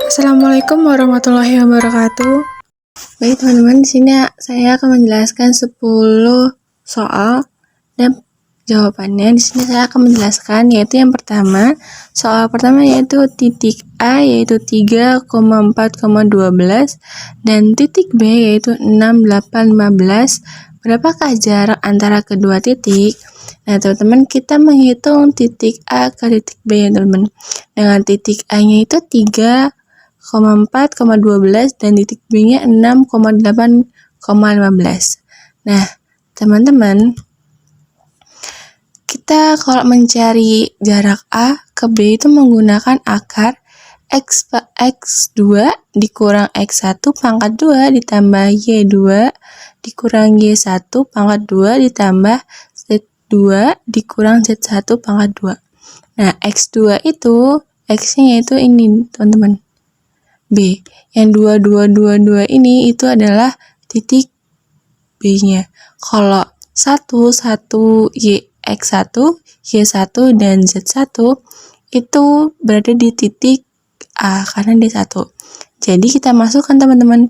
Assalamualaikum warahmatullahi wabarakatuh. Baik teman-teman, di sini saya akan menjelaskan 10 soal dan jawabannya. Di sini saya akan menjelaskan, yaitu yang pertama, soal pertama yaitu titik A yaitu 3,4,12 dan titik B yaitu 6,8,15. Berapakah jarak antara kedua titik? Nah, teman-teman, kita menghitung titik A ke titik B ya, teman-teman. Dengan titik A-nya itu 3,4,12 dan titik B-nya 6,8,15. Nah, teman-teman, kita kalau mencari jarak A ke B itu menggunakan akar X2 dikurang X1 pangkat 2 ditambah Y2 dikurang Y1 pangkat 2 ditambah Z2 dikurang Z1 pangkat 2. Nah, X2 itu, X-nya yaitu ini, teman-teman. B. Yang 2 ini itu adalah titik B-nya. Kalau 1 Y, X1, Y1, dan Z1 itu berada di titik A karena dia 1. Jadi kita masukkan teman-teman.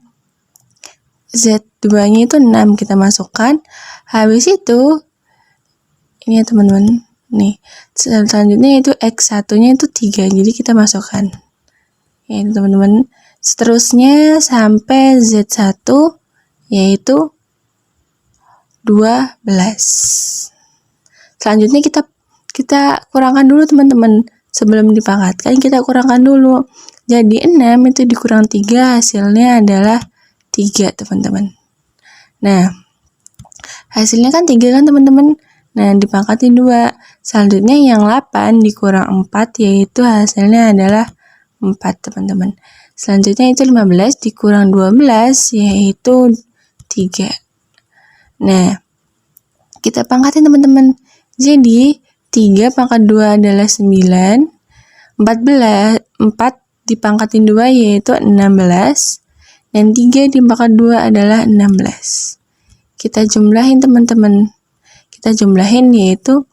Z2-nya itu 6 kita masukkan. Habis itu ini ya teman-teman. Nih, selanjutnya itu X1-nya itu 3. Jadi kita masukkan. Ya, teman-teman. Seterusnya sampai Z1 yaitu 12. Selanjutnya kita kurangkan dulu teman-teman. Sebelum dipangkatkan kita kurangkan dulu. Jadi 6 itu dikurang 3 hasilnya adalah 3 teman-teman. Nah, hasilnya kan 3 kan teman-teman. Nah, dipangkatin 2. Selanjutnya yang 8 dikurang 4 yaitu hasilnya adalah 4 teman-teman. Selanjutnya itu 15 dikurang 12 yaitu 3. Nah, kita pangkatin teman-teman. Jadi 3 pangkat 2 adalah 9. 4 dipangkatin 2 yaitu 16. Dan 3 dipangkat 2 adalah 16. Kita jumlahin teman-teman. Kita jumlahin yaitu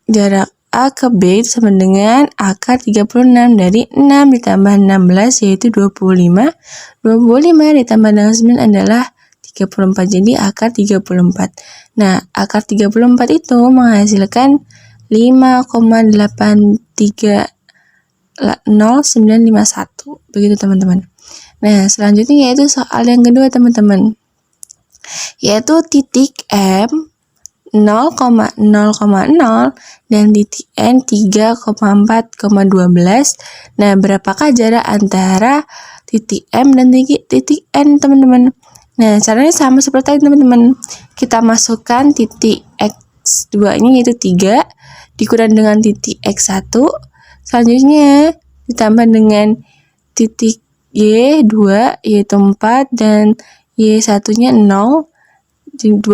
jarak A ke B sama dengan akar 36 dari 6 ditambah 16 yaitu 25. 25 ditambah dengan 9 adalah 34. Jadi akar 34. Nah, akar 34 itu menghasilkan 5,830951. Begitu teman-teman. Nah, selanjutnya yaitu soal yang kedua teman-teman. Yaitu titik M 0,0,0 dan titik N 3,4,12. Nah, berapakah jarak antara titik M dan titik N teman-teman? Nah, caranya sama seperti tadi teman-teman. Kita masukkan titik X2-nya yaitu 3 dikurang dengan titik X1. Selanjutnya ditambah dengan titik Y2 yaitu 4 dan Y1-nya 0. 12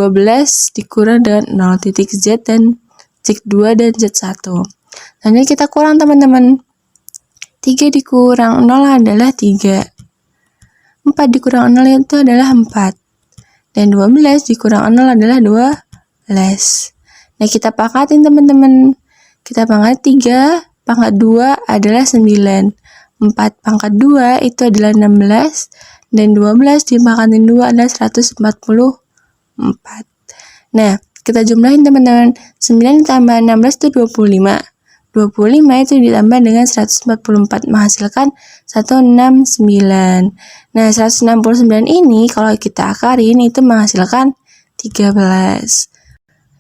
dikurang dengan 0 titik Z dan Z2 dan Z1. Selanjutnya kita kurang teman-teman. 3 dikurang 0 adalah 3. 4 dikurang 0 itu adalah 4. Dan 12 dikurang 0 adalah 12. Nah, kita pangkatin teman-teman. Kita pangkat 3 pangkat 2 adalah 9. 4 pangkat 2 itu adalah 16. Dan 12 dipangkatin 2 adalah 144. Nah, kita jumlahin teman-teman. 9 ditambah 16 itu 25. 25 itu ditambah dengan 144 menghasilkan 169. Nah, 169 ini kalau kita akarin itu menghasilkan 13.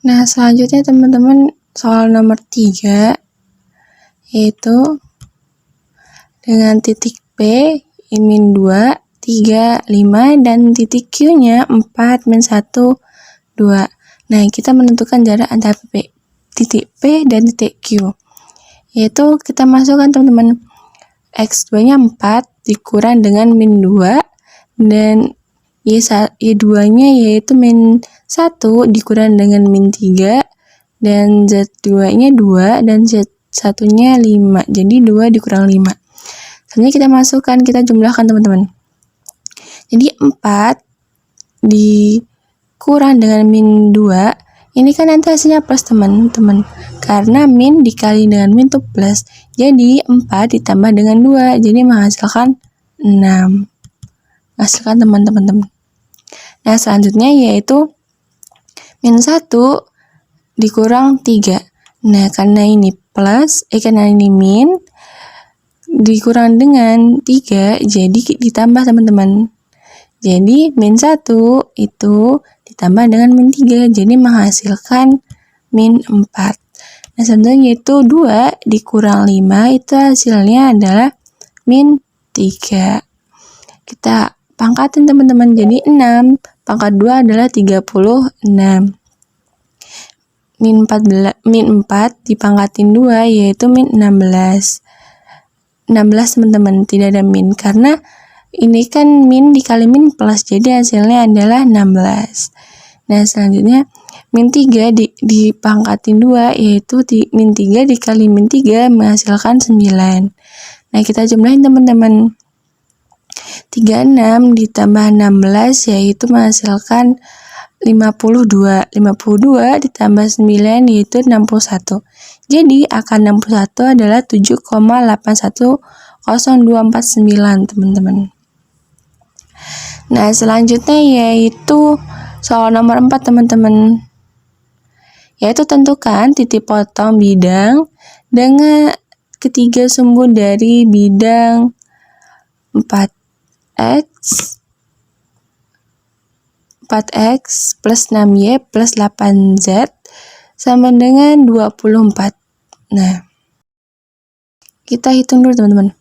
Nah, selanjutnya teman-teman soal nomor 3 yaitu dengan titik P min 2, 3, 5 dan titik Q-nya 4, min 1, 2. Nah, kita menentukan jarak antara titik P dan titik Q. Yaitu kita masukkan teman-teman. X2-nya 4 dikurang dengan min 2 dan Y2-nya yaitu min 1 dikurang dengan min 3 dan Z2-nya 2 dan Z1-nya 5. Jadi 2 dikurang 5. Selanjutnya kita masukkan, kita jumlahkan teman-teman. Jadi 4 dikurang dengan min 2, ini kan nanti hasilnya plus teman-teman. Karena min dikali dengan min itu plus. Jadi 4 ditambah dengan 2, jadi menghasilkan 6. Menghasilkan teman-teman. Nah, selanjutnya yaitu min 1 dikurang 3. Nah, karena ini min dikurang dengan 3, jadi ditambah teman-teman. Jadi min 1 itu ditambah dengan min 3, jadi menghasilkan min 4. Nah, selanjutnya yaitu 2 dikurang 5, itu hasilnya adalah min 3. Kita pangkatin teman-teman, jadi 6 pangkat 2 adalah 36. Min 4 dipangkatin 2 yaitu min 16. 16 teman-teman, tidak ada min karena ini kan min dikali min plus, jadi hasilnya adalah 16. Nah, selanjutnya min 3 dipangkatin 2 yaitu min 3 dikali min 3 menghasilkan 9. Nah, kita jumlahin teman-teman. 36 ditambah 16 yaitu menghasilkan 52. 52 ditambah 9 yaitu 61. Jadi akar 61 adalah 7,810249 teman-teman. Nah, selanjutnya yaitu soal nomor 4 teman-teman. Yaitu tentukan titik potong bidang dengan ketiga sumbu dari bidang 4x plus 6y plus 8z sama dengan 24. Nah, kita hitung dulu teman-teman.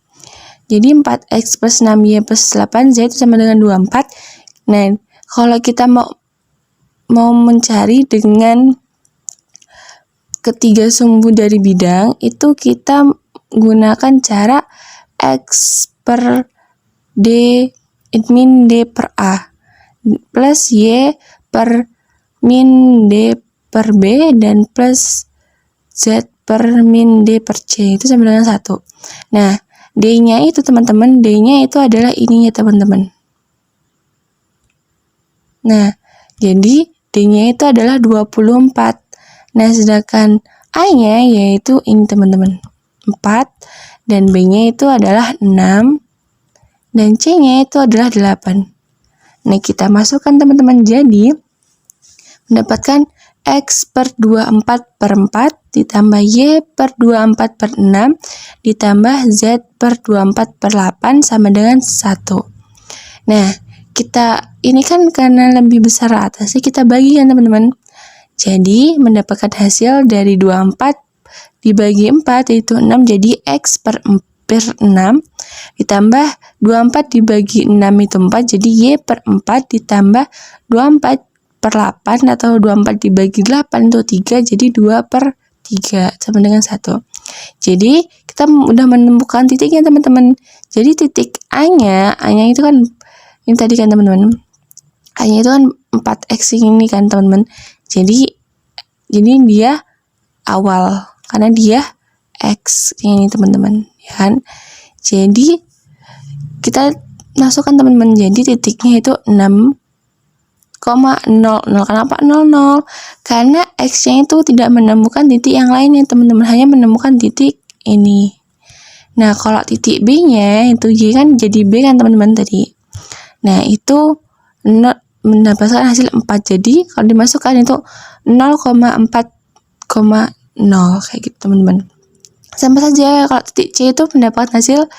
Jadi 4x plus 6y plus 8z itu sama dengan 24. Nah, kalau kita mau mencari dengan ketiga sumbu dari bidang, itu kita gunakan cara x per d min d per a plus y per min d per b dan plus z per min d per c, itu sama dengan 1. Nah, d-nya itu teman-teman, d-nya itu adalah ininya teman-teman. Nah, jadi d-nya itu adalah 24. Nah, sedangkan a-nya yaitu ini teman-teman, 4, dan b-nya itu adalah 6, dan c-nya itu adalah 8. Nah, kita masukkan teman-teman, jadi mendapatkan x per 24 per 4 ditambah y per 24 per 6 ditambah z per 24 per 8 sama dengan 1. Nah, kita ini kan karena lebih besar atasnya, kita bagikan teman-teman. Jadi mendapatkan hasil dari 24 dibagi 4 yaitu 6, jadi x per 6 ditambah 24 dibagi 6 itu 4, jadi y per 4 ditambah 24 per 8 atau 24 dibagi 8 itu 3, jadi 2 per 3 sama dengan 1. Jadi kita udah menemukan titiknya teman-teman. Jadi titik A-nya itu kan ini tadi kan teman-teman. A-nya itu kan 4x ini kan teman-teman. Jadi dia awal karena dia x ini teman-teman, ya kan? Jadi kita masukkan teman-teman, jadi titiknya itu 6,00. Kenapa 00? Karena x-nya itu tidak menemukan titik yang lainnya teman-teman, hanya menemukan titik ini. Nah, kalau titik B-nya itu Y kan jadi B kan teman-teman tadi. Nah, itu mendapatkan hasil 4, jadi kalau dimasukkan itu 0,4,0 kayak gitu teman-teman. Sama saja kalau titik C itu mendapatkan hasil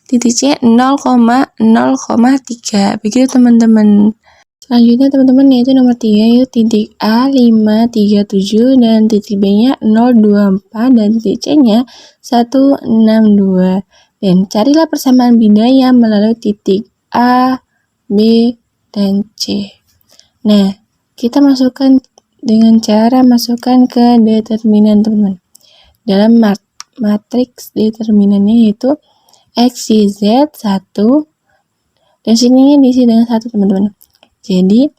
titik C 0,0,3, begitu teman-teman. Selanjutnya teman-teman yaitu nomor 3, yaitu titik A 537 dan titik B-nya 024 dan titik C-nya 162. Dan carilah persamaan bidang yang melalui titik A, B, dan C. Nah, kita masukkan dengan cara masukkan ke determinan teman-teman. Dalam matriks determinannya yaitu X, Y, Z 1 dan sininya diisi dengan 1 teman-teman. Jadi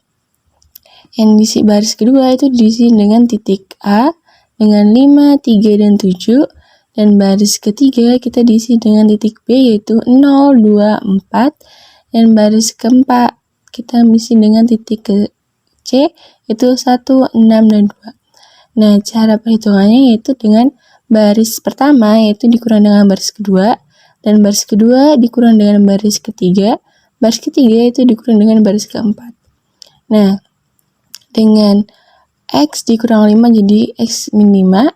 yang diisi baris kedua itu diisi dengan titik A dengan 5, 3, dan 7, dan baris ketiga kita diisi dengan titik B yaitu 0, 2, 4, dan baris keempat kita isi dengan titik ke C yaitu 1, 6, dan 2. Nah, cara perhitungannya yaitu dengan baris pertama yaitu dikurang dengan baris kedua, dan baris kedua dikurang dengan baris ketiga itu dikurang dengan baris keempat. Nah, dengan X dikurang 5 jadi X min 5,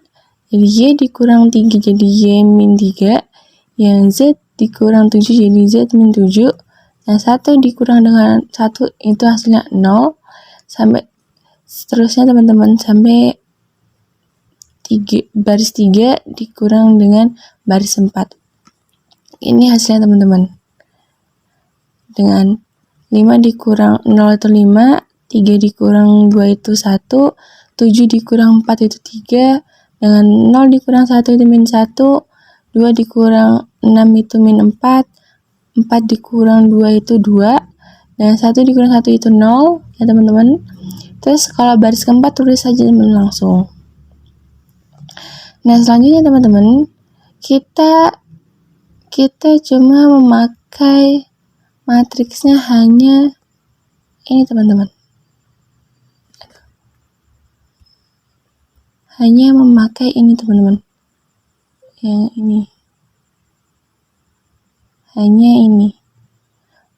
jadi Y dikurang 3 jadi Y min 3, yang Z dikurang 7 jadi Z min 7, yang 1 dikurang dengan 1 itu hasilnya 0, sampai seterusnya teman-teman, sampai baris 3 dikurang dengan baris 4. Ini hasilnya teman-teman. Dengan 5 dikurang 0 itu 5, 3 dikurang 2 itu 1, 7 dikurang 4 itu 3, dengan 0 dikurang 1 itu min 1, 2 dikurang 6 itu min 4, 4 dikurang 2 itu 2, dan 1 dikurang 1 itu 0, ya teman-teman. Terus kalau baris keempat tulis saja teman langsung. Nah, selanjutnya teman-teman, kita cuma memakai matriksnya hanya ini teman-teman. Hanya memakai ini teman-teman. Yang ini. Hanya ini.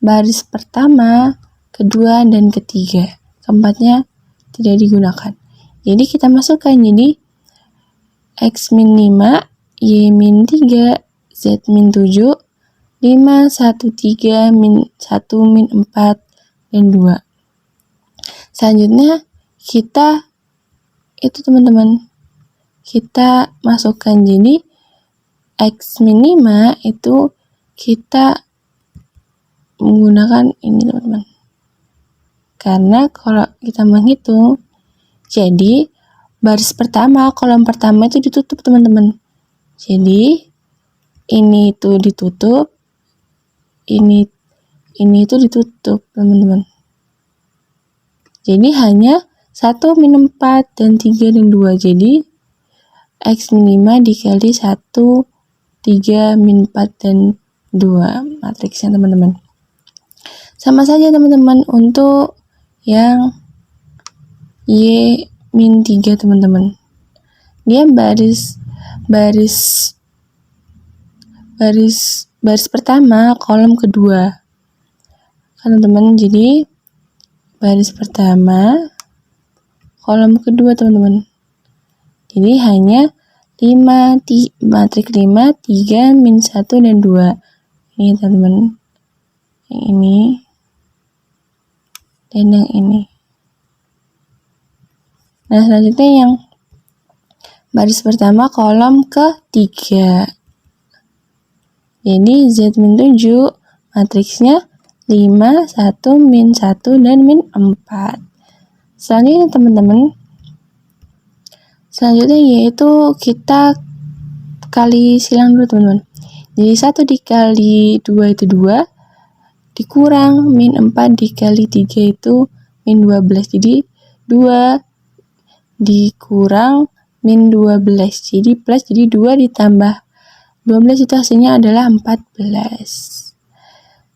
Baris pertama, kedua, dan ketiga. Keempatnya tidak digunakan. Jadi kita masukkan jadi X min 5, Y min 3, Z min 7, 5, 1, 3, min 1, min 4, dan 2. Selanjutnya kita itu teman-teman, kita masukkan jadi X min 5 itu kita menggunakan ini teman-teman. Karena kalau kita menghitung, jadi baris pertama, kolom pertama itu ditutup teman-teman. Jadi ini itu ditutup, ini itu ditutup teman-teman. Jadi hanya 1, min 4, dan 3, dan 2. Jadi X min 5 dikali 1, 3, min 4, dan 2. Matriksnya teman-teman. Sama saja teman-teman untuk yang Y min 3 teman-teman. Dia baris pertama, kolom kedua. Kan teman-teman, jadi baris pertama, kolom kedua teman-teman. Jadi hanya 5, matrik 5, 3, min 1, dan 2. Ini teman-teman. Yang ini. Dan yang ini. Nah, selanjutnya yang baris pertama, kolom ketiga. Jadi Z min 7, matriksnya 5, 1, min 1, dan min 4. Selanjutnya teman-teman, yaitu kita kali silang dulu teman-teman. Jadi 1 dikali 2 itu 2, dikurang min 4 dikali 3 itu min 12. Jadi 2 dikurang min 12, jadi plus, jadi 2 ditambah 12 itu hasilnya adalah 14.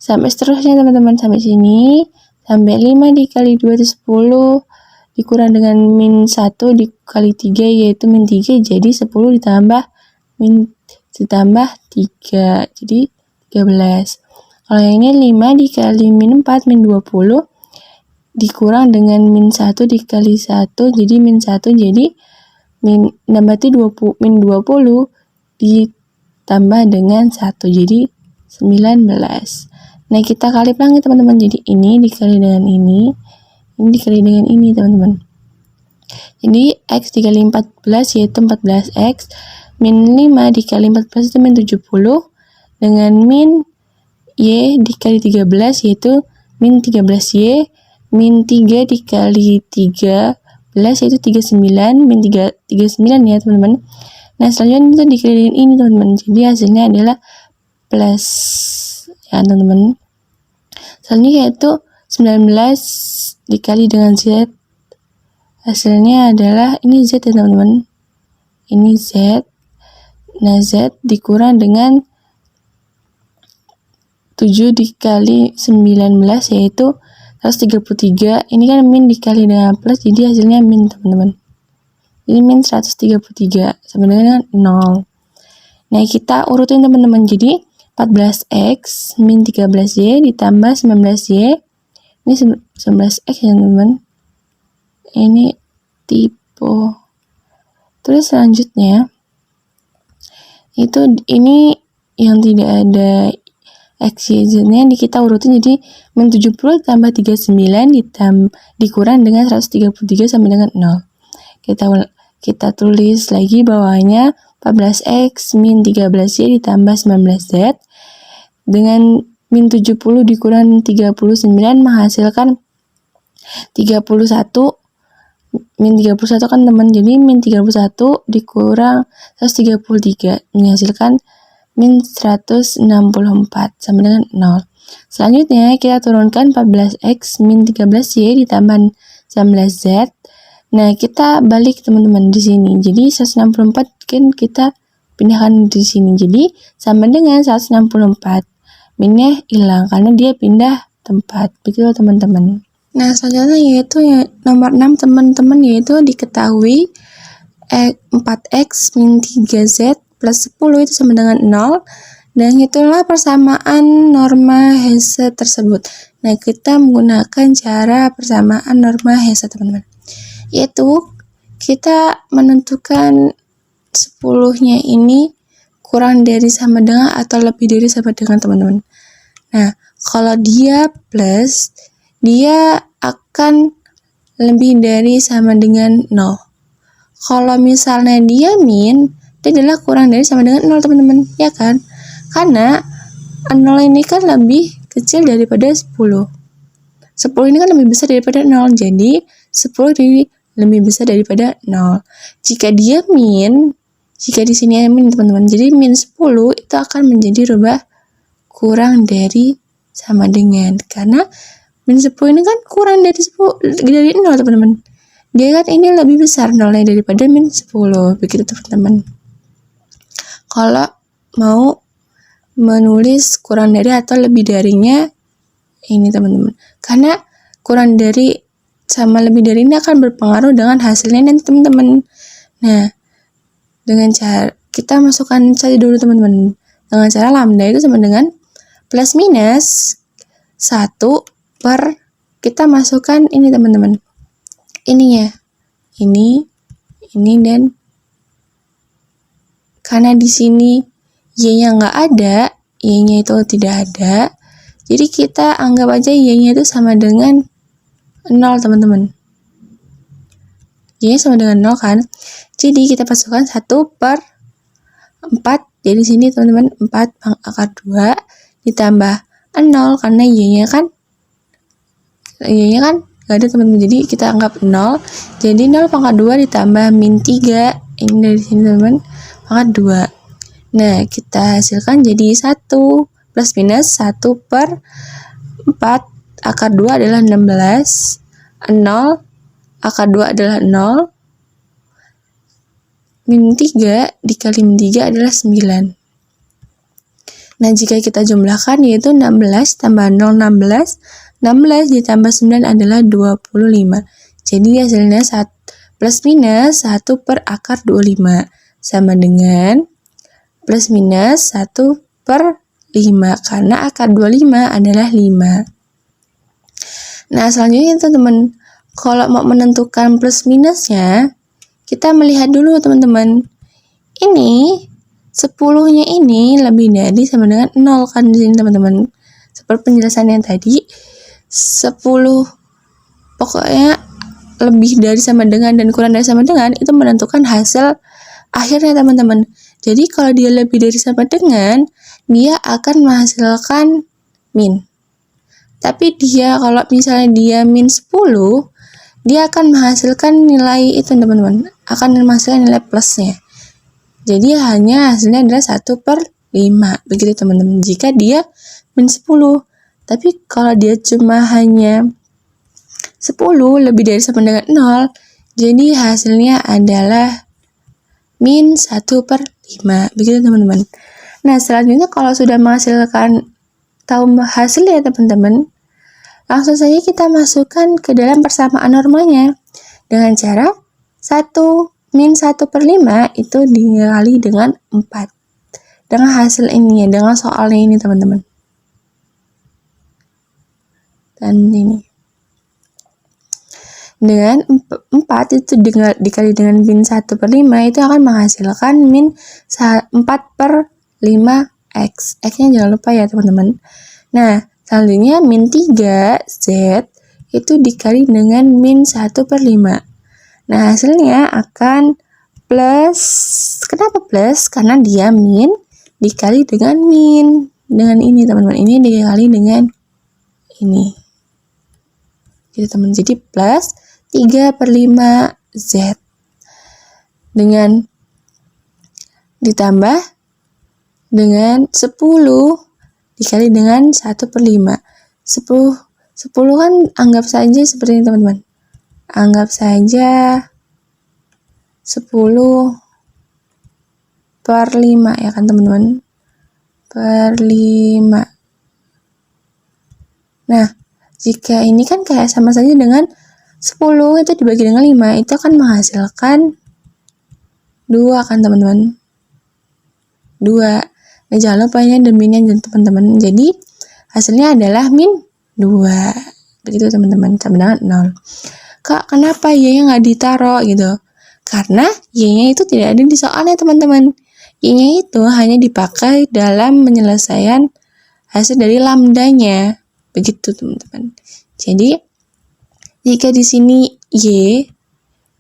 Sampai seterusnya teman-teman, sampai sini, sampai 5 dikali 2 itu 10, dikurang dengan min 1 dikali 3 yaitu min 3, jadi 10 ditambah 3, jadi 13. Kalau yang ini 5 dikali min 4, min 20, dikurang dengan min 1 dikali 1, jadi min 1, jadi nambah itu min 20 ditambah dengan 1, jadi 19. Nah, kita kali pelangi teman-teman, jadi ini dikali dengan ini dikali dengan ini teman-teman. Jadi X dikali 14 yaitu 14X, min 5 dikali 14 itu min 70, dengan min Y dikali 13 yaitu min 13Y, min 3 dikali 13 yaitu 39, min 39 ya teman-teman. Nah, selanjutnya itu dikali dengan ini teman-teman, jadi hasilnya adalah plus ya teman-teman. Selanjutnya yaitu 19 dikali dengan Z, hasilnya adalah ini Z ya teman-teman, ini Z. Nah, Z dikurang dengan 7 dikali 19 yaitu 133. Ini kan min dikali dengan plus, jadi hasilnya min teman-teman. Jadi min 133 sama dengan 0. Nah, kita urutin teman-teman. Jadi 14x min 13y ditambah 19y. Ini 19x ya teman-teman. Ini tipe. Terus selanjutnya itu ini yang tidak ada x, y, z-nya kita urutin. Jadi min 70 tambah 39 dikurang dengan 133 sama dengan 0. Kita tulis lagi bawahnya 14x min 13y ditambah 19z dengan min 70 dikurang 39 menghasilkan 31. Min 31 kan teman, jadi min 31 dikurang 133 menghasilkan min 164 sama dengan 0. Selanjutnya kita turunkan 14x min 13y ditambah 19z. Nah, kita balik teman-teman di sini. Jadi 164 kan kita pindahkan di sini. Jadi sama dengan 164. Minnya hilang karena dia pindah tempat. Begitu teman-teman. Nah, selanjutnya yaitu nomor 6 teman-teman, yaitu diketahui 4x min 3z plus 10 itu sama dengan 0. Dan itulah persamaan norma Hesse tersebut. Nah, kita menggunakan cara persamaan norma Hesse teman-teman. Yaitu kita menentukan 10-nya ini kurang dari sama dengan atau lebih dari sama dengan teman-teman. Nah, kalau dia plus, dia akan lebih dari sama dengan 0. Kalau misalnya dia min, dia adalah kurang dari sama dengan 0 teman-teman, ya kan? Karena 0 ini kan lebih kecil daripada 10. 10 ini kan lebih besar daripada 0, jadi 10 lebih besar daripada 0. Jika di sini ada min teman-teman, jadi min 10 itu akan menjadi rubah kurang dari sama dengan, karena min 10 ini kan kurang dari 0 teman-teman. Dia kan ini lebih besar 0-nya daripada min 10, begitu teman-teman. Kalau mau menulis kurang dari atau lebih darinya ini teman-teman, karena kurang dari sama lebih dari ini akan berpengaruh dengan hasilnya nanti teman-teman. Nah, dengan cara kita masukkan saja dulu teman-teman, dengan cara lambda itu sama dengan plus minus 1 per, kita masukkan ini teman-teman, ininya ini dan karena di sini y-nya nggak ada, y-nya itu tidak ada, jadi kita anggap aja y-nya itu sama dengan 0 teman-teman. Y-nya sama dengan 0 kan, jadi kita masukkan 1 per 4, jadi sini teman-teman 4 akar 2 ditambah 0 karena y-nya kan nggak ada teman-teman, jadi kita anggap 0, jadi 0 pangkat 2 ditambah min 3, ini dari sini teman-teman, pangkat 2. Nah, kita hasilkan jadi 1 plus minus 1 per 4 akar 2 adalah 16, 0 akar 2 adalah 0, min 3 dikali min 3 adalah 9. Nah, jika kita jumlahkan yaitu 16 tambah 0 16, 16 ditambah 9 adalah 25. Jadi hasilnya plus minus 1 per akar 25 sama dengan plus minus 1 per 5 karena akar 25 adalah 5. Nah, selanjutnya teman-teman, kalau mau menentukan plus minusnya, kita melihat dulu teman-teman. Ini 10-nya ini lebih dari sama dengan 0 kan di sini teman-teman. Seperti penjelasan yang tadi, 10 pokoknya lebih dari sama dengan dan kurang dari sama dengan itu menentukan hasil akhirnya teman-teman. Jadi kalau dia lebih dari sama dengan, dia akan menghasilkan min. Tapi kalau misalnya dia min 10, dia akan menghasilkan nilai itu teman-teman, akan menghasilkan nilai plusnya. Jadi hanya hasilnya adalah 1 per 5, begitu teman-teman, jika dia min 10. Tapi kalau dia cuma hanya 10 lebih dari sama dengan 0, jadi hasilnya adalah min 1 per 5, begitu teman-teman. Nah, selanjutnya kalau sudah menghasilkan tahu hasilnya teman-teman, langsung saja kita masukkan ke dalam persamaan normanya dengan cara 1 min 1/5 itu dikali dengan 4. Dengan hasil ini ya, dengan soalnya ini teman-teman. Dan ini. Dengan 4 itu dikali dengan min 1/5 itu akan menghasilkan min 4/5 X. X-nya jangan lupa ya teman-teman. Nah, selanjutnya min 3 Z itu dikali dengan min 1/5. Nah, hasilnya akan plus. Kenapa plus? Karena dia min dikali dengan min. Dengan ini teman-teman. Ini dikali dengan ini. Jadi teman, jadi plus 3/5 Z. Dengan ditambah dengan 10 dikali dengan 1/5. 10 kan anggap saja seperti ini teman-teman. Anggap saja 10/5 ya kan teman-teman. Per 5. Nah, jika ini kan kayak sama saja dengan 10 itu dibagi dengan 5, itu akan menghasilkan 2 kan teman-teman. 2. Nah, jangan lupa ini ada minnya teman-teman. Jadi, hasilnya adalah min 2. Begitu teman-teman, sama dengan 0. Kak, kenapa Y-nya nggak ditaruh gitu? Karena Y-nya itu tidak ada di soalnya teman-teman. Y-nya itu hanya dipakai dalam penyelesaian hasil dari lambdanya. Begitu teman-teman. Jadi, jika di sini Y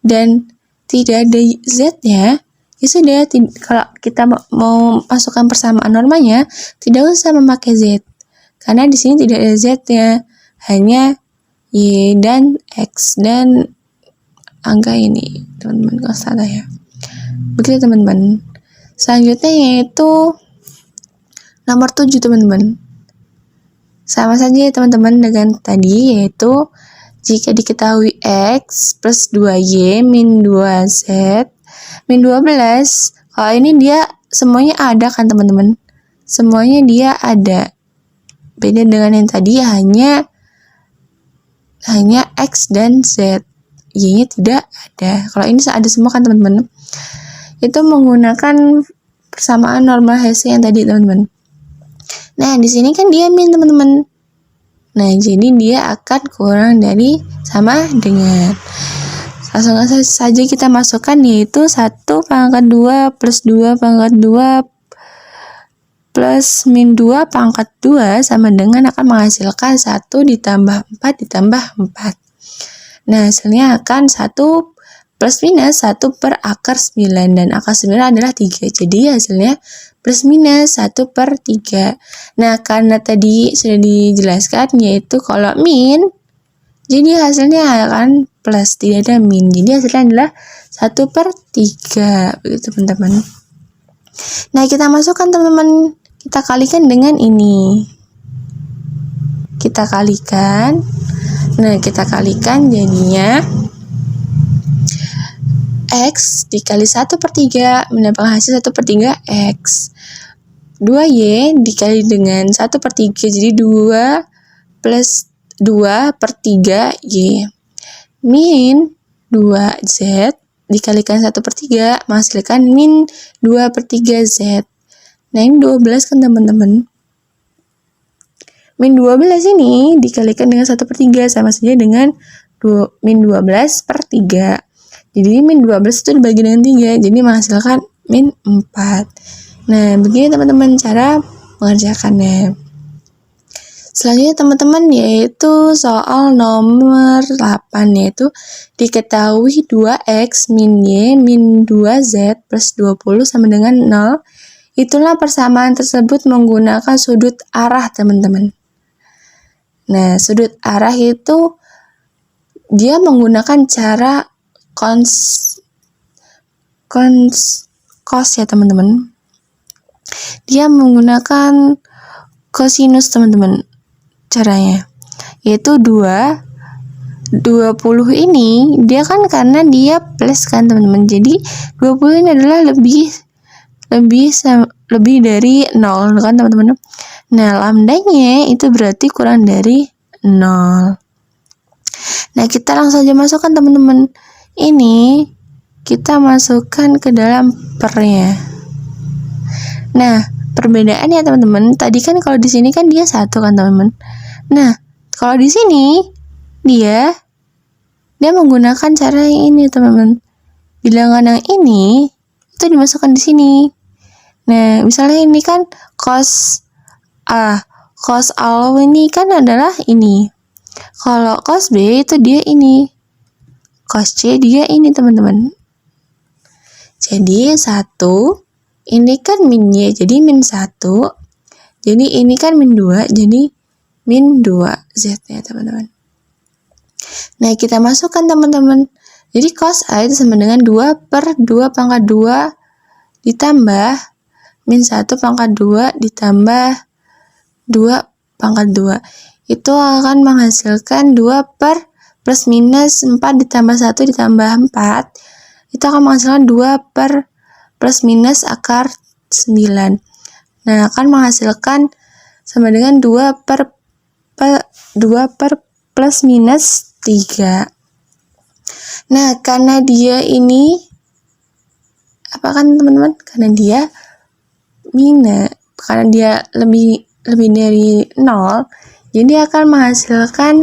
dan tidak ada Z-nya, ya sudah, kalau kita mau masukkan persamaan normanya, tidak usah memakai Z. Karena di sini tidak ada Z-nya, hanya Y dan X dan angka ini, teman-teman, kalau salah ya. Begitu teman-teman. Selanjutnya yaitu nomor 7 teman-teman. Sama saja ya teman-teman dengan tadi, yaitu jika diketahui X plus 2Y min 2Z min 12, kalau ini dia semuanya ada kan teman-teman. Semuanya dia ada. Beda dengan yang tadi, hanya X dan Z. Y-nya tidak ada. Kalau ini ada semua kan teman-teman. Itu menggunakan persamaan normal Hesse yang tadi teman-teman. Nah, di sini kan dia min teman-teman. Nah, jadi dia akan kurang dari sama dengan. Langsung saja kita masukkan, yaitu 1/2 plus 2/2 plus min 2/2 sama dengan akan menghasilkan 1 ditambah 4 ditambah 4. Nah, hasilnya akan 1 plus minus 1/9, dan akar 9 adalah 3. Jadi hasilnya plus minus 1/3. Nah, karena tadi sudah dijelaskan, yaitu kalau min, jadi hasilnya akan plus, tidak ada min. Jadi hasilnya adalah 1/3. Begitu teman-teman. Nah, kita masukkan teman-teman. Kita kalikan dengan ini. Kita kalikan. Nah, kita kalikan jadinya X dikali 1/3 mendapatkan hasil 1/3 X. 2Y dikali dengan 1/3, jadi 2 plus 2/3 Y. Min 2Z dikalikan 1/3 menghasilkan min 2/3 Z. Nah, ini 12 kan teman-teman. Min 12 ini dikalikan dengan 1/3 sama saja dengan min 12/3. Jadi min 12 itu dibagi dengan 3, jadi menghasilkan min 4. Nah, begini teman-teman cara mengerjakannya. Selanjutnya teman-teman yaitu soal nomor 8, yaitu diketahui 2X min Y min 2Z plus 20 sama dengan 0. Itulah persamaan tersebut menggunakan sudut arah teman-teman. Nah, sudut arah itu dia menggunakan cara cos ya teman-teman. Dia menggunakan kosinus teman-teman caranya. Yaitu 20 ini dia kan karena dia plus kan teman-teman. Jadi 20 ini adalah lebih dari 0 kan teman-teman. Nah, lambdanya itu berarti kurang dari 0. Nah, kita langsung saja masukkan teman-teman. Ini kita masukkan ke dalam pernya. Nah, perbedaannya teman-teman, tadi kan kalau di sini kan dia 1 kan teman-teman. Nah, kalau di sini dia menggunakan cara yang ini teman-teman. Bilangan yang ini itu dimasukkan di sini. Nah, misalnya ini kan cos A, cos A ini kan adalah ini. Kalau cos B itu dia ini. Cos C dia ini teman-teman. Jadi 1, ini kan min Y, jadi min 1. Jadi ini kan min 2, jadi min 2 Z ya teman-teman. Nah, kita masukkan teman-teman. Jadi cos A itu sama dengan 2 per 2 pangkat 2 ditambah min 1 pangkat 2 ditambah 2 pangkat 2. Itu akan menghasilkan 2 per plus minus 4 ditambah 1 ditambah 4. Itu akan menghasilkan 2 per plus minus akar 9. Nah, akan menghasilkan sama dengan 2 per plus minus 3. Nah, karena dia ini apa kan teman-teman? Karena dia karena dia lebih dari 0, jadi akan menghasilkan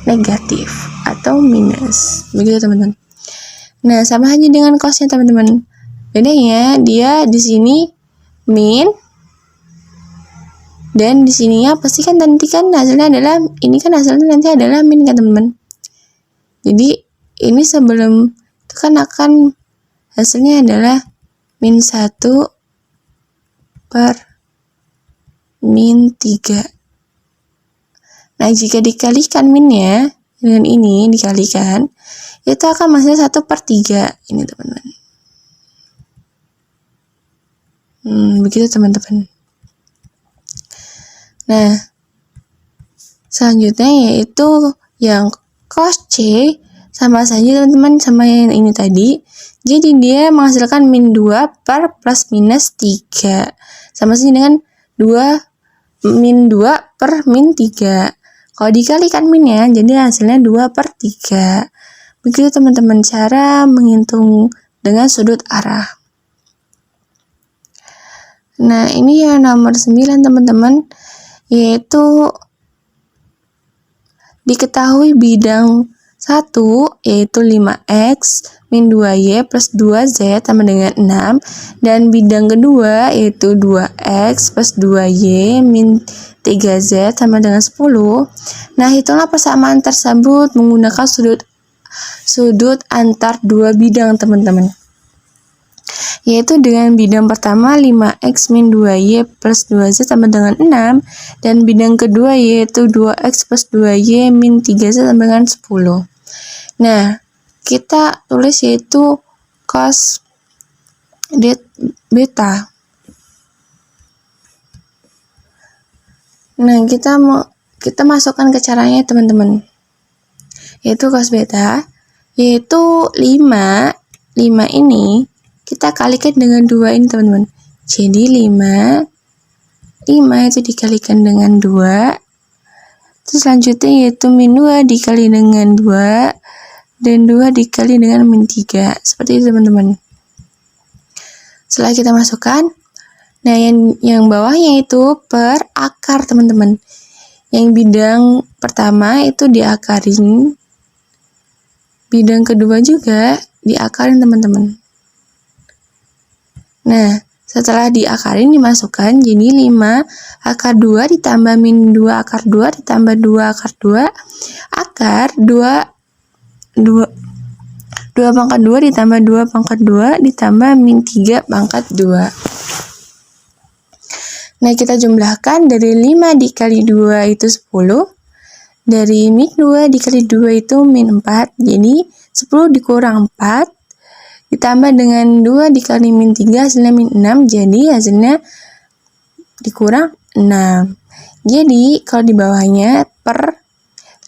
negatif atau minus. Begitu teman-teman. Nah, sama aja dengan cosnya teman-teman. Bedanya dia di sini min, dan di sininya pasti kan nanti kan hasilnya adalah ini kan hasilnya nanti adalah min kan teman-teman. Jadi ini sebelum itu kan akan hasilnya adalah min 1 per min 3. Nah, jika dikalikan minnya dengan ini dikalikan, itu akan menghasilkan 1 per 3 ini teman-teman. Begitu teman-teman. Nah, selanjutnya yaitu yang cos C, sama saja teman-teman sama yang ini tadi. Jadi dia menghasilkan min 2 per plus minus 3. Sama saja dengan min 2 per min 3. Kalau dikalikan minnya, jadi hasilnya 2 per 3. Begitu teman-teman cara menghitung dengan sudut arah. Nah, ini yang nomor 9 teman-teman, yaitu diketahui bidang 1 yaitu 5x min 2y plus 2z sama dengan 6, dan bidang kedua yaitu 2x plus 2y min 3z sama dengan 10. Nah, hitunglah persamaan tersebut menggunakan sudut antar dua bidang teman-teman, yaitu dengan bidang pertama 5x min 2y plus 2z sama dengan 6, dan bidang kedua yaitu 2x plus 2y min 3z sama dengan 10. Nah, kita tulis yaitu cos beta. Nah, kita masukkan ke caranya teman-teman, yaitu cos beta, yaitu 5 ini kita kalikan dengan 2 ini teman-teman. Jadi 5 itu dikalikan dengan 2. Terus selanjutnya yaitu min 2 dikali dengan 2. Dan 2 dikali dengan min 3. Seperti itu teman-teman. Setelah kita masukkan, nah yang bawahnya itu per akar teman-teman. Yang bidang pertama itu diakarin. Bidang kedua juga diakarin teman-teman. Nah, setelah diakarin dimasukkan, jadi 5 akar 2 ditambah min 2 akar 2 ditambah 2 akar 2 akar 2 pangkat 2 ditambah 2 pangkat 2 ditambah min 3 pangkat 2. Nah, kita jumlahkan dari 5 dikali 2 itu 10. Dari min 2 dikali 2 itu min 4. Jadi 10 dikurang 4 ditambah dengan 2 dikali min 3 hasilnya min 6. Jadi hasilnya dikurang 6. Jadi kalau di bawahnya per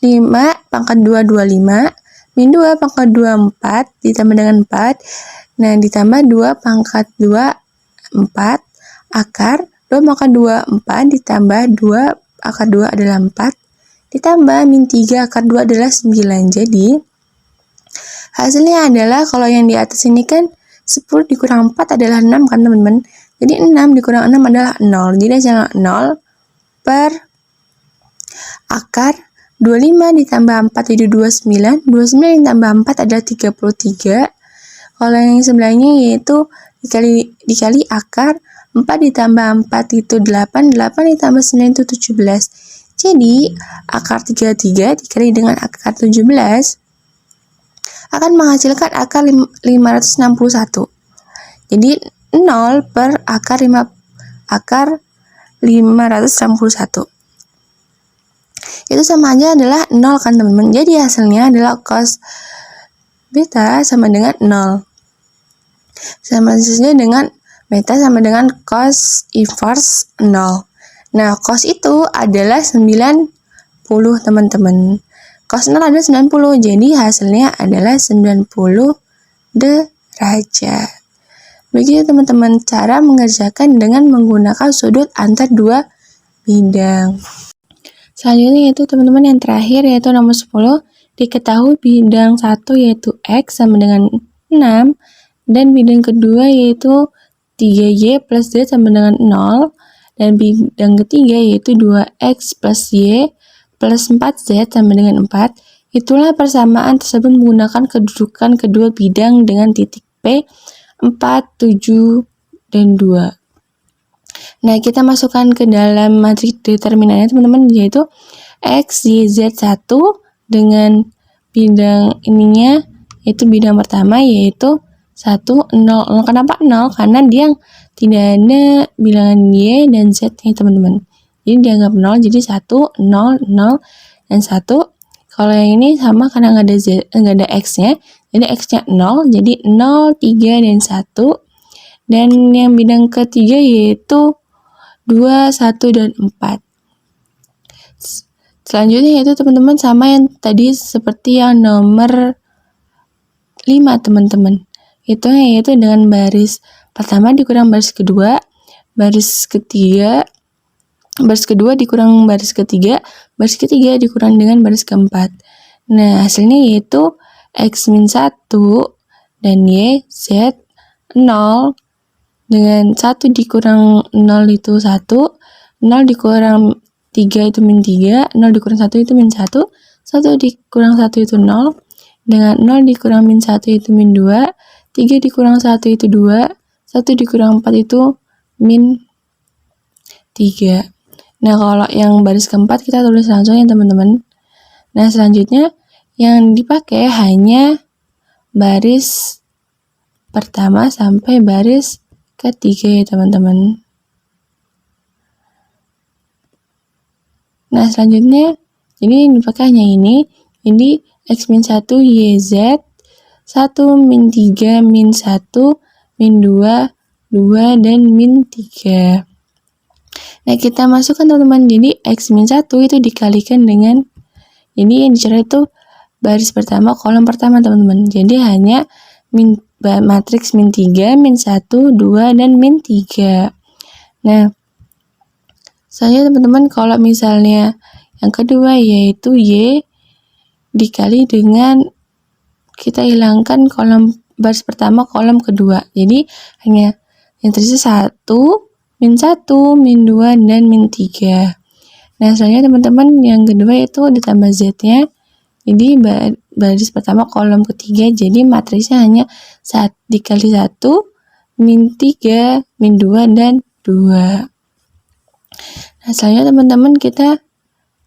5 pangkat 2 25. Min 2 pangkat 2 4 ditambah dengan 4. Nah, ditambah 2 pangkat 2 4 akar 2 pangkat 2 4 ditambah 2 akar 2 adalah 4 ditambah min 3 akar 2 adalah 9. Jadi Hasilnya adalah kalau yang di atas ini kan 10 dikurang 4 adalah 6 kan teman-teman. Jadi 6 dikurang 6 adalah 0. Jadi hasilnya 0 per akar 25 ditambah 4 jadi 29. 29 ditambah 4 adalah 33. Kalau yang sebelahnya yaitu dikali akar 4 ditambah 4 itu 8. 8 ditambah 9 itu 17. Jadi akar 33 dikali dengan akar 17 akan menghasilkan akar 561. Jadi 0 per akar 561. Itu sama aja adalah 0 kan teman-teman. Jadi hasilnya adalah cos beta sama dengan 0. Sama saja dengan beta sama dengan cos inverse 0. Nah, cos itu adalah 90 teman-teman. Cos 0 adalah 90, jadi hasilnya adalah 90 derajat. Begitu teman-teman cara mengerjakan dengan menggunakan sudut antar dua bidang. Selanjutnya yaitu teman-teman yang terakhir yaitu nomor 10. Diketahui bidang 1 yaitu X sama dengan 6 dan bidang kedua yaitu 3Y plus Z sama dengan 0 dan bidang ketiga yaitu 2X plus Y plus 4Z sama dengan 4. Itulah persamaan tersebut menggunakan kedudukan kedua bidang dengan titik P 4, 7, dan 2. Nah, kita masukkan ke dalam matriks determinannya teman-teman, yaitu X, Y, Z 1 dengan bidang ininya, yaitu bidang pertama, yaitu 1, 0. Kenapa 0? Karena dia tidak ada bilangan Y dan Z nih teman-teman. Jadi dianggap 0, jadi 1, 0, 0, dan 1. Kalau yang ini sama karena nggak ada X-nya, jadi X-nya 0, jadi 0, 3, dan 1. Dan yang bidang ketiga yaitu 2, 1, dan 4. Selanjutnya yaitu teman-teman sama yang tadi seperti yang nomor 5 teman-teman. Itu yaitu dengan baris pertama dikurang baris kedua, baris kedua dikurang baris ketiga dikurang dengan baris keempat. Nah, hasilnya yaitu X min 1 dan Y, Z, 0 dengan 1 dikurang 0 itu 1, 0 dikurang 3 itu min 3, 0 dikurang 1 itu min 1, 1 dikurang 1 itu 0, dengan 0 dikurang min 1 itu min 2, 3 dikurang 1 itu 2, 1 dikurang 4 itu min 3. Nah, kalau yang baris keempat kita tulis langsung ya teman-teman. Nah, selanjutnya yang dipakai hanya baris pertama sampai baris ketiga ya teman-teman. Nah, selanjutnya ini yang dipakai hanya ini X min 1 YZ 1 min 3 min 1 min 2 2 dan min 3. Nah, kita masukkan teman-teman, jadi X min 1 itu dikalikan dengan ini yang dicoret itu baris pertama kolom pertama teman-teman. Jadi hanya matriks min 3, min 1, 2, dan min 3. Nah, selanjutnya teman-teman kalau misalnya yang kedua yaitu Y dikali dengan kita hilangkan kolom baris pertama kolom kedua. Jadi hanya yang tersisa 1, min 1, min 2, dan min 3. Nah, selanjutnya teman-teman yang kedua itu ditambah Z-nya. Jadi baris pertama kolom ketiga, jadi matriksnya hanya dikali 1, min 3, min 2, dan 2. Nah, selanjutnya teman-teman kita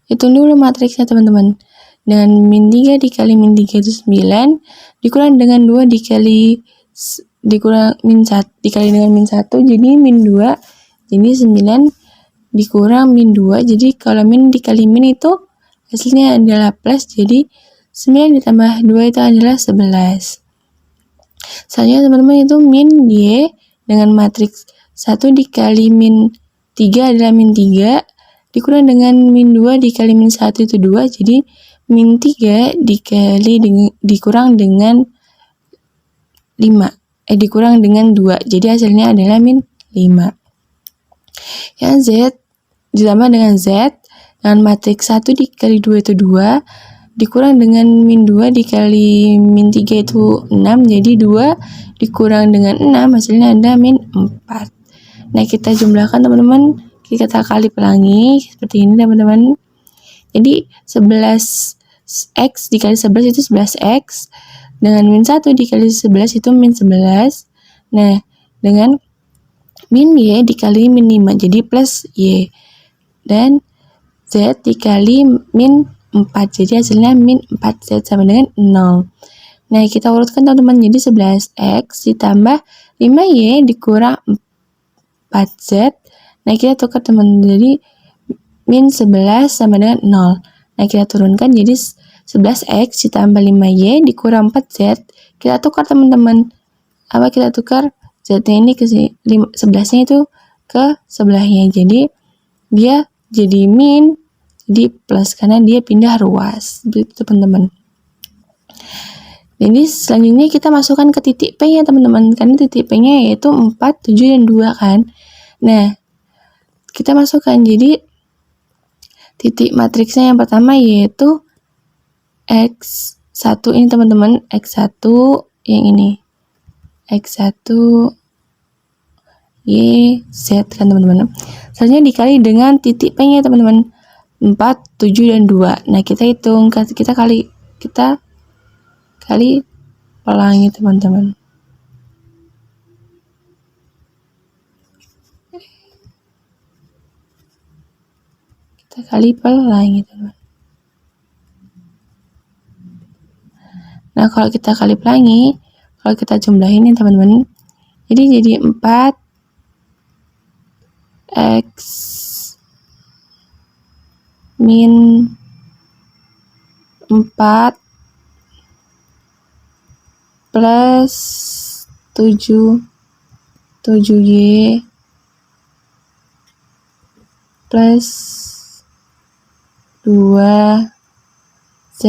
hitung dulu matriksnya teman-teman. Dengan min 3 dikali min 3 itu 9, dikurang dengan 2 dikali dengan min 1, jadi min 2, jadi 9 dikurang min 2, jadi kalau min dikali min itu hasilnya adalah plus, jadi 9 ditambah 2 itu adalah 11. Selanjutnya teman-teman itu min Y dengan matriks 1 dikali min 3 adalah min 3, dikurang dengan min 2 dikali min 1 itu 2, jadi min 3 dikurang dengan 5. Dikurang dengan 2, jadi hasilnya adalah min 5. Yang Z ditambah dengan Z dengan matriks 1 dikali 2 itu 2, dikurang dengan min 2 dikali min 3 itu 6, jadi 2 dikurang dengan 6 hasilnya ada min 4. Nah, kita jumlahkan teman-teman, kita kali pelangi seperti ini teman-teman. Jadi 11x dikali 11 itu 11x, dengan min 1 dikali 11 itu min 11. Nah, dengan min y dikali min 5 jadi plus y, dan z dikali min 4 jadi hasilnya min 4z sama dengan 0. Nah, kita urutkan teman-teman, jadi 11x ditambah 5y dikurang 4z. Nah, kita tukar teman, jadi min 11 sama dengan 0. Nah, kita turunkan jadi 11x ditambah 5y dikurang 4z. Kita tukar teman-teman, apa kita tukar z-nya ini ke 11-nya itu ke sebelahnya, jadi dia jadi min, jadi plus karena dia pindah ruas, begitu teman-teman. Jadi selanjutnya kita masukkan ke titik P ya teman-teman, karena titik P-nya yaitu 4, 7, dan 2 kan. Nah, kita masukkan, jadi titik matriksnya yang pertama yaitu X1 ini teman-teman, X1 yang ini, X1 Y, Z kan teman-teman. Selanjutnya dikali dengan titik P-nya teman-teman, 4, 7, dan 2. Nah, kita hitung, kita kali pelangi teman-teman. Kita kali pelangi teman-teman. Nah, kalau kita kali pelangi, kalau kita jumlahin ya teman-teman, jadi 4 X min 4 plus 7y plus 2z.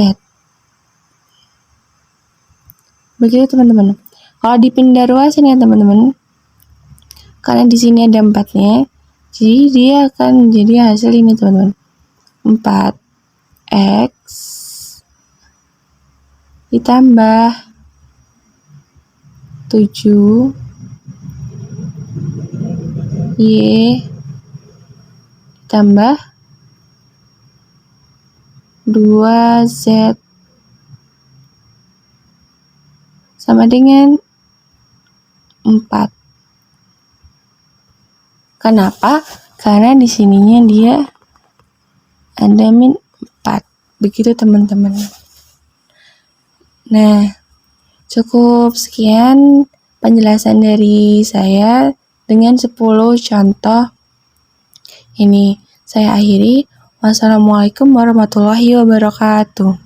Begitu teman-teman. Kalau dipindah ruasin ya teman-teman, karena di sini ada 4-nya, jadi dia akan jadi hasil ini teman-teman, 4x ditambah 7y ditambah 2z sama dengan 4. Kenapa? Karena di sininya dia ada min 4. Begitu teman-teman. Nah, cukup sekian penjelasan dari saya dengan 10 contoh ini. Saya akhiri. Wassalamualaikum warahmatullahi wabarakatuh.